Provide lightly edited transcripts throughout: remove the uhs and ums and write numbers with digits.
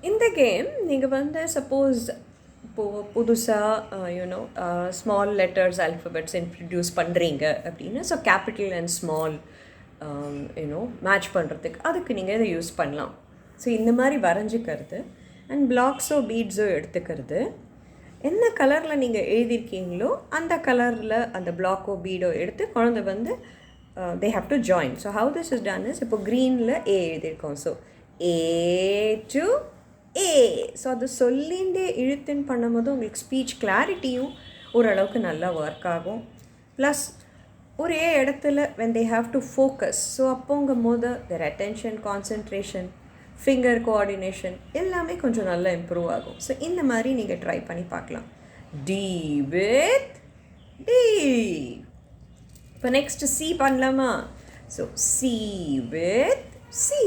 இந்த கேம் நீங்கள் வந்து சப்போஸ் இப்போது புதுசாக ஸ்மால் லெட்டர்ஸ் ஆல்ஃபபெட்ஸ் இன்ட்ரடியூஸ் பண்ணுறீங்க அப்படின்னா so capital and small match பண்ணுறதுக்கு அதுக்கு நீங்கள் இதை யூஸ் பண்ணலாம். ஸோ இந்த மாதிரி வரைஞ்சிக்கிறது அண்ட் பிளாக்ஸோ பீட்ஸோ எடுத்துக்கிறது, என்ன கலரில் நீங்கள் எழுதியிருக்கீங்களோ அந்த கலரில் அந்த பிளாக்கோ பீடோ எடுத்து குழந்தை வந்து they have to join. So how this is done is, இப்போ க்ரீனில் ஏ எழுதியிருக்கோம். So A to A. So அது சொல்லிண்டே இழுத்துன்னு பண்ணும்போது உங்களுக்கு ஸ்பீச் கிளாரிட்டியும் ஓரளவுக்கு நல்லா ஒர்க் ஆகும். ப்ளஸ் ஒரே இடத்துல when they have to focus, so அப்போங்கும் போது their attention, concentration, finger coordination எல்லாமே கொஞ்சம் நல்லா இம்ப்ரூவ் ஆகும். ஸோ இந்த மாதிரி நீங்கள் ட்ரை பண்ணி பார்க்கலாம். D with D. இப்போ நெக்ஸ்ட்டு சி பண்ணலாமா? So C with C.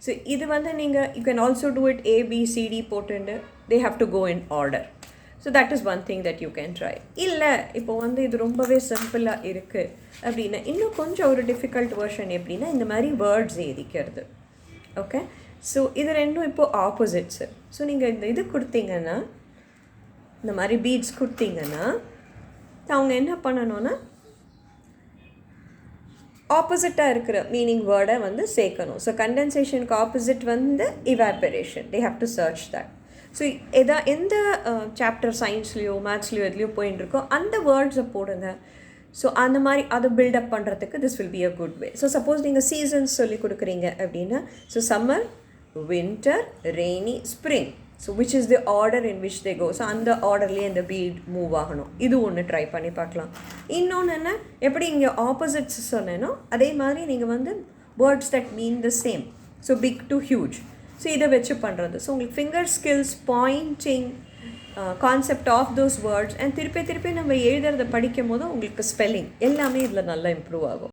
So இது வந்து நீங்கள் you can also do it ABCD போட்டுண்டு they have to go in order. So that is one thing that you can try. இல்லை இப்போ வந்து இது ரொம்பவே சிம்பிளாக இருக்குது அப்படின்னா இன்னும் கொஞ்சம் ஒரு டிஃபிகல்ட் வெர்ஷன் எப்படின்னா இந்த மாதிரி வேர்ட்ஸ் எழுதிக்கிறது. ஓகே, ஸோ இது ரெண்டும் இப்போது ஆப்போசிட்ஸு. ஸோ நீங்கள் இந்த இது கொடுத்தீங்கன்னா, இந்த மாதிரி பீட்ஸ் கொடுத்தீங்கன்னா அவங்க என்ன பண்ணணும்னா ஆப்போசிட்டாக இருக்கிற மீனிங் வேர்டை வந்து சேர்க்கணும். ஸோ கண்டென்சேஷனுக்கு ஆப்போசிட் வந்து evaporation. They have to search that. So எந்த சாப்டர் சயின்ஸ்லேயோ மேத்ஸ்லேயோ எதுலேயோ போயின்னு இருக்கோ அந்த வேர்ட்ஸை போடுங்க. ஸோ அந்த மாதிரி அதை பில்டப் பண்ணுறதுக்கு this will be a good way. So suppose நீங்கள் சீசன்ஸ் சொல்லி கொடுக்குறீங்க அப்படின்னா, so summer, winter, rainy, spring. So which is the order in which they go. So அந்த ஆர்டர்லேயே இந்த பீட் மூவ் ஆகணும். இது ஒன்று ட்ரை பண்ணி பார்க்கலாம். இன்னொன்று என்ன, எப்படி இங்கே ஆப்போசிட்ஸ் சொன்னேனோ அதே மாதிரி நீங்கள் வந்து words that mean the same. So big to huge. So இதை வச்சு பண்ணுறது. ஸோ உங்களுக்கு finger skills, pointing, concept of those words and திருப்பி நம்ம எழுதுறதை படிக்கும் போது உங்களுக்கு ஸ்பெல்லிங் எல்லாமே இதில் நல்லா இம்ப்ரூவ் ஆகும்.